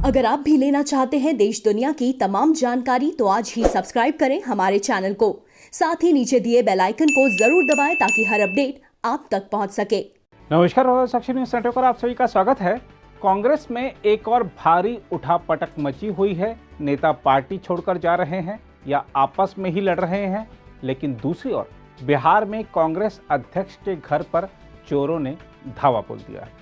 अगर आप भी लेना चाहते हैं देश दुनिया की तमाम जानकारी तो आज ही सब्सक्राइब करें हमारे चैनल को। साथ ही नीचे दिए बेल आइकन को जरूर दबाएं ताकि हर अपडेट आप तक पहुंच सके। नमस्कार, साक्षी न्यूज नेटवर्क पर आप सभी का स्वागत है। कांग्रेस में एक और भारी उठापटक मची हुई है। नेता पार्टी छोड़कर जा रहे हैं या आपस में ही लड़ रहे हैं। लेकिन दूसरी ओर बिहार में कांग्रेस अध्यक्ष के घर पर चोरों ने धावा बोल दिया है।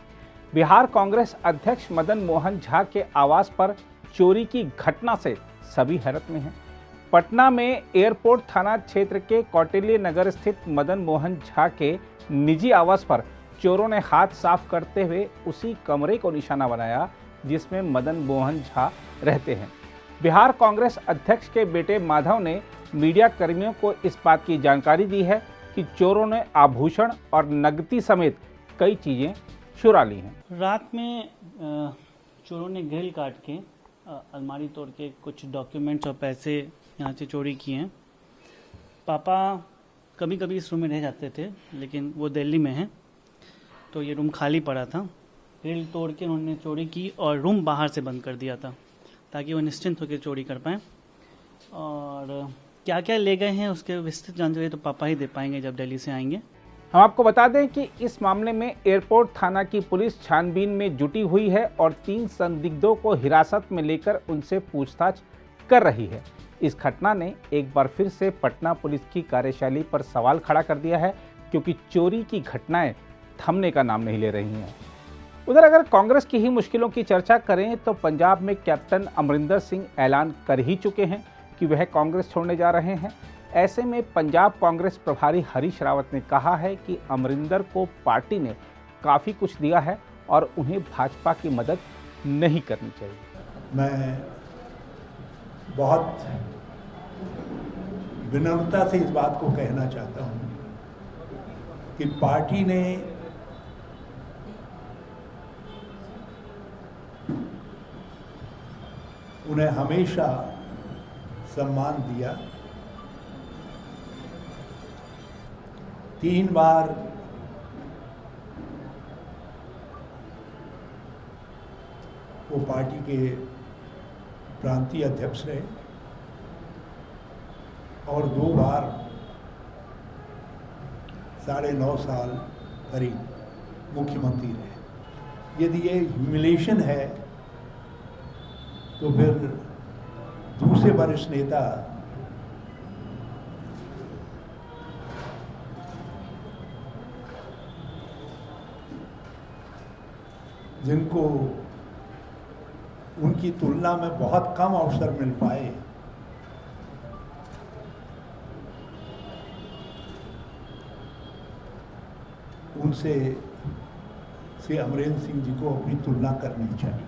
बिहार कांग्रेस अध्यक्ष मदन मोहन झा के आवास पर चोरी की घटना से सभी हैरत में हैं। पटना में एयरपोर्ट थाना क्षेत्र के कौटिल्य नगर स्थित मदन मोहन झा के निजी आवास पर चोरों ने हाथ साफ करते हुए उसी कमरे को निशाना बनाया जिसमें मदन मोहन झा रहते हैं। बिहार कांग्रेस अध्यक्ष के बेटे माधव ने मीडिया कर्मियों को इस बात की जानकारी दी है कि चोरों ने आभूषण और नकदी समेत कई चीजें चुरा ली हैं। रात में चोरों ने ग्रिल काट के अलमारी तोड़ के कुछ डॉक्यूमेंट्स और पैसे यहाँ से चोरी किए हैं। पापा कभी कभी इस रूम में रह जाते थे, लेकिन वो दिल्ली में हैं, तो ये रूम खाली पड़ा था। ग्रिल तोड़ के उन्होंने चोरी की और रूम बाहर से बंद कर दिया था ताकि वो निश्चिंत होकर चोरी कर पाएँ। और क्या क्या ले गए हैं उसके विस्तृत जानकारी तो पापा ही दे पाएंगे जब दिल्ली से आएंगे। हम आपको बता दें कि इस मामले में एयरपोर्ट थाना की पुलिस छानबीन में जुटी हुई है और 3 संदिग्धों को हिरासत में लेकर उनसे पूछताछ कर रही है। इस घटना ने एक बार फिर से पटना पुलिस की कार्यशैली पर सवाल खड़ा कर दिया है, क्योंकि चोरी की घटनाएं थमने का नाम नहीं ले रही हैं। उधर अगर कांग्रेस की ही मुश्किलों की चर्चा करें तो पंजाब में कैप्टन अमरिंदर सिंह ऐलान कर ही चुके हैं कि वह कांग्रेस छोड़ने जा रहे हैं। ऐसे में पंजाब कांग्रेस प्रभारी हरीश रावत ने कहा है कि अमरिंदर को पार्टी ने काफ़ी कुछ दिया है और उन्हें भाजपा की मदद नहीं करनी चाहिए। मैं बहुत विनम्रता से इस बात को कहना चाहता हूं कि पार्टी ने उन्हें हमेशा सम्मान दिया। 3 बार वो पार्टी के प्रांतीय अध्यक्ष रहे और 2 बार 9.5 साल करीब मुख्यमंत्री रहे। यदि ये ह्यूमिलेशन है तो फिर दूसरे वरिष्ठ नेता जिनको उनकी तुलना में बहुत कम अवसर मिल पाए, उनसे अमरिंदर सिंह जी को अपनी तुलना करनी चाहिए।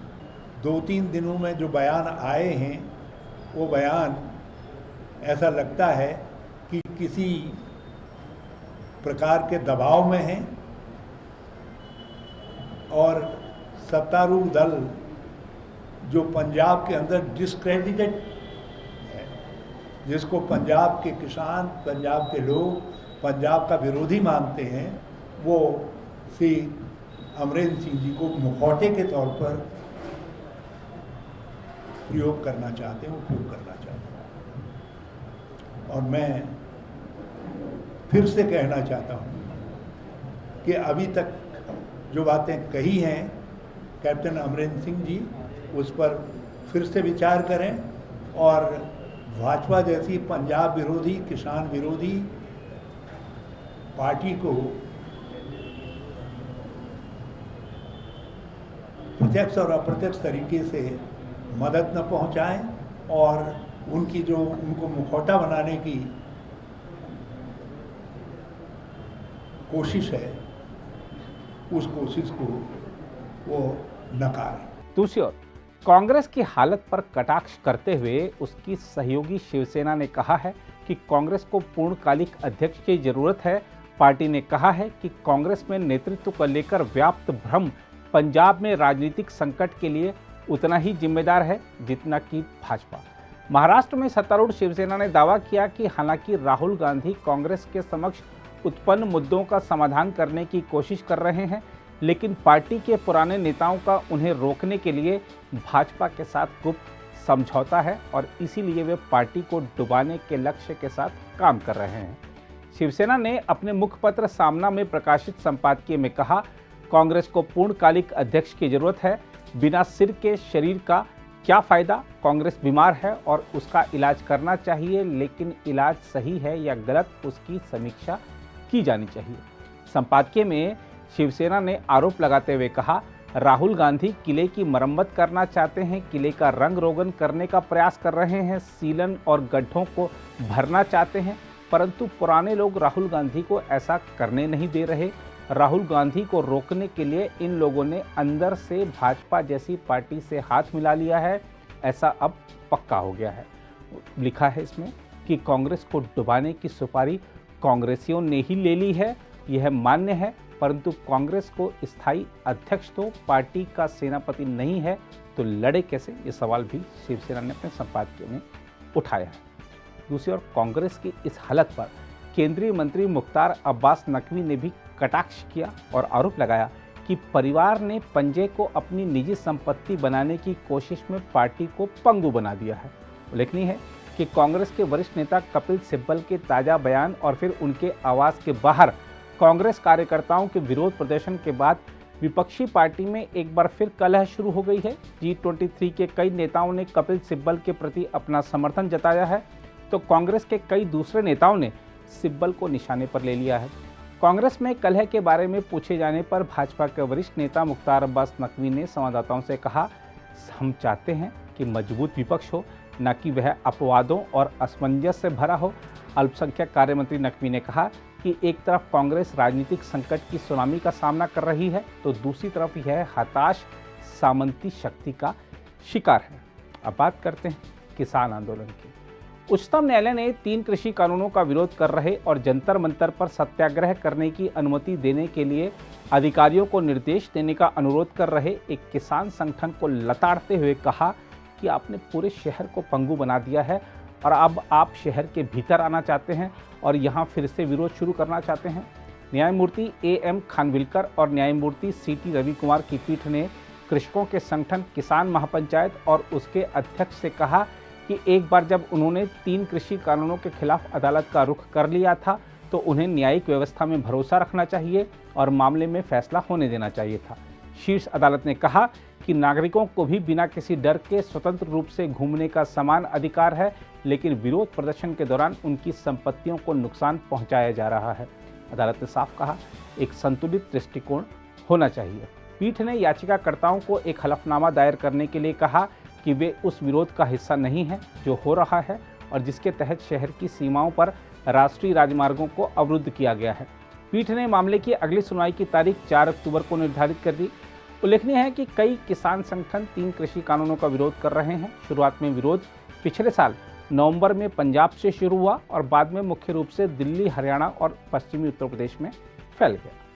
2-3 दिनों में जो बयान आए हैं वो बयान ऐसा लगता है कि किसी प्रकार के दबाव में हैं और सत्तारूढ़ दल जो पंजाब के अंदर डिस्क्रेडिटेड है, जिसको पंजाब के किसान, पंजाब के लोग पंजाब का विरोधी मानते हैं, वो श्री अमरिंदर सिंह जी को मुखौटे के तौर पर प्रयोग करना चाहते हैं, उपयोग करना चाहते हैं। और मैं फिर से कहना चाहता हूँ कि अभी तक जो बातें कही हैं कैप्टन अमरिंदर सिंह जी, उस पर फिर से विचार करें और भाजपा जैसी पंजाब विरोधी, किसान विरोधी पार्टी को प्रत्यक्ष और अप्रत्यक्ष तरीके से मदद न पहुंचाएं और उनकी जो उनको मुखौटा बनाने की कोशिश है, उस कोशिश को वो नकारें। दूसरी ओर कांग्रेस की हालत पर कटाक्ष करते हुए उसकी सहयोगी शिवसेना ने कहा है कि कांग्रेस को पूर्णकालिक अध्यक्ष की जरूरत है। पार्टी ने कहा है कि कांग्रेस में नेतृत्व को लेकर व्याप्त भ्रम पंजाब में राजनीतिक संकट के लिए उतना ही जिम्मेदार है जितना कि भाजपा। महाराष्ट्र में सत्तारूढ़ शिवसेना ने दावा किया कि हालांकि राहुल गांधी कांग्रेस के समक्ष उत्पन्न मुद्दों का समाधान करने की कोशिश कर रहे हैं, लेकिन पार्टी के पुराने नेताओं का उन्हें रोकने के लिए भाजपा के साथ गुप्त समझौता है और इसीलिए वे पार्टी को डुबाने के लक्ष्य के साथ काम कर रहे हैं। शिवसेना ने अपने मुखपत्र सामना में प्रकाशित संपादकीय में कहा, कांग्रेस को पूर्णकालिक अध्यक्ष की जरूरत है। बिना सिर के शरीर का क्या फायदा। कांग्रेस बीमार है और उसका इलाज करना चाहिए, लेकिन इलाज सही है या गलत उसकी समीक्षा की जानी चाहिए। संपादकीय में शिवसेना ने आरोप लगाते हुए कहा, राहुल गांधी किले की मरम्मत करना चाहते हैं, किले का रंग रोगन करने का प्रयास कर रहे हैं, सीलन और गड्ढों को भरना चाहते हैं, परंतु पुराने लोग राहुल गांधी को ऐसा करने नहीं दे रहे। राहुल गांधी को रोकने के लिए इन लोगों ने अंदर से भाजपा जैसी पार्टी से हाथ मिला लिया है, ऐसा अब पक्का हो गया है। लिखा है इसमें कि कांग्रेस को डुबाने की सुपारी कांग्रेसियों ने ही ले ली है, यह मान्य है, परंतु कांग्रेस को स्थायी अध्यक्ष तो पार्टी का सेनापति नहीं है, तो लड़े कैसे, ये सवाल भी शिवसेना ने अपने संपादकीय में उठाया है। दूसरी ओर कांग्रेस की इस हालत पर केंद्रीय मंत्री मुख्तार अब्बास नकवी ने भी कटाक्ष किया और आरोप लगाया कि परिवार ने पंजे को अपनी निजी संपत्ति बनाने की कोशिश में पार्टी को पंगु बना दिया है। उल्लेखनीय है कि कांग्रेस के वरिष्ठ नेता कपिल सिब्बल के ताजा बयान और फिर उनके आवास के बाहर कांग्रेस कार्यकर्ताओं के विरोध प्रदर्शन के बाद विपक्षी पार्टी में एक बार फिर कलह शुरू हो गई है। G23 के कई नेताओं ने कपिल सिब्बल के प्रति अपना समर्थन जताया है, तो कांग्रेस के कई दूसरे नेताओं ने सिब्बल को निशाने पर ले लिया है। कांग्रेस में कलह के बारे में पूछे जाने पर भाजपा के वरिष्ठ नेता मुख्तार अब्बास नकवी ने संवाददाताओं से कहा, हम चाहते हैं कि मजबूत विपक्ष हो, न कि वह अपवादों और असमंजस से भरा हो। अल्पसंख्यक कार्य मंत्री नकवी ने कहा कि एक तरफ कांग्रेस राजनीतिक संकट की सुनामी का सामना कर रही है, तो दूसरी तरफ यह हताश सामंती शक्ति का शिकार है। अब बात करते हैं किसान आंदोलन की। उच्चतम न्यायालय ने 3 कृषि कानूनों का विरोध कर रहे और जंतर मंतर पर सत्याग्रह करने की अनुमति देने के लिए अधिकारियों को निर्देश देने का अनुरोध कर रहे एक किसान संगठन को लताड़ते हुए कहा कि आपने पूरे शहर को पंगु बना दिया है और अब आप शहर के भीतर आना चाहते हैं और यहाँ फिर से विरोध शुरू करना चाहते हैं। न्यायमूर्ति AM खानविलकर और न्यायमूर्ति CT रवि कुमार की पीठ ने कृषकों के संगठन किसान महापंचायत और उसके अध्यक्ष से कहा कि एक बार जब उन्होंने 3 कृषि कानूनों के खिलाफ अदालत का रुख कर लिया था, तो उन्हें न्यायिक व्यवस्था में भरोसा रखना चाहिए और मामले में फैसला होने देना चाहिए था। शीर्ष अदालत ने कहा कि नागरिकों को भी बिना किसी डर के स्वतंत्र रूप से घूमने का समान अधिकार है, लेकिन विरोध प्रदर्शन के दौरान उनकी संपत्तियों को नुकसान पहुंचाया जा रहा है। अदालत ने साफ कहा, एक संतुलित दृष्टिकोण होना चाहिए। पीठ ने याचिकाकर्ताओं को एक हलफनामा दायर करने के लिए कहा कि वे उस विरोध का हिस्सा नहीं हैं जो हो रहा है और जिसके तहत शहर की सीमाओं पर राष्ट्रीय राजमार्गों को अवरुद्ध किया गया है। पीठ ने मामले की अगली सुनवाई की तारीख 4 अक्टूबर को निर्धारित कर दी। उल्लेखनीय है कि कई किसान संगठन 3 कृषि कानूनों का विरोध कर रहे हैं। शुरुआत में विरोध पिछले साल नवंबर में पंजाब से शुरू हुआ और बाद में मुख्य रूप से दिल्ली, हरियाणा और पश्चिमी उत्तर प्रदेश में फैल गया।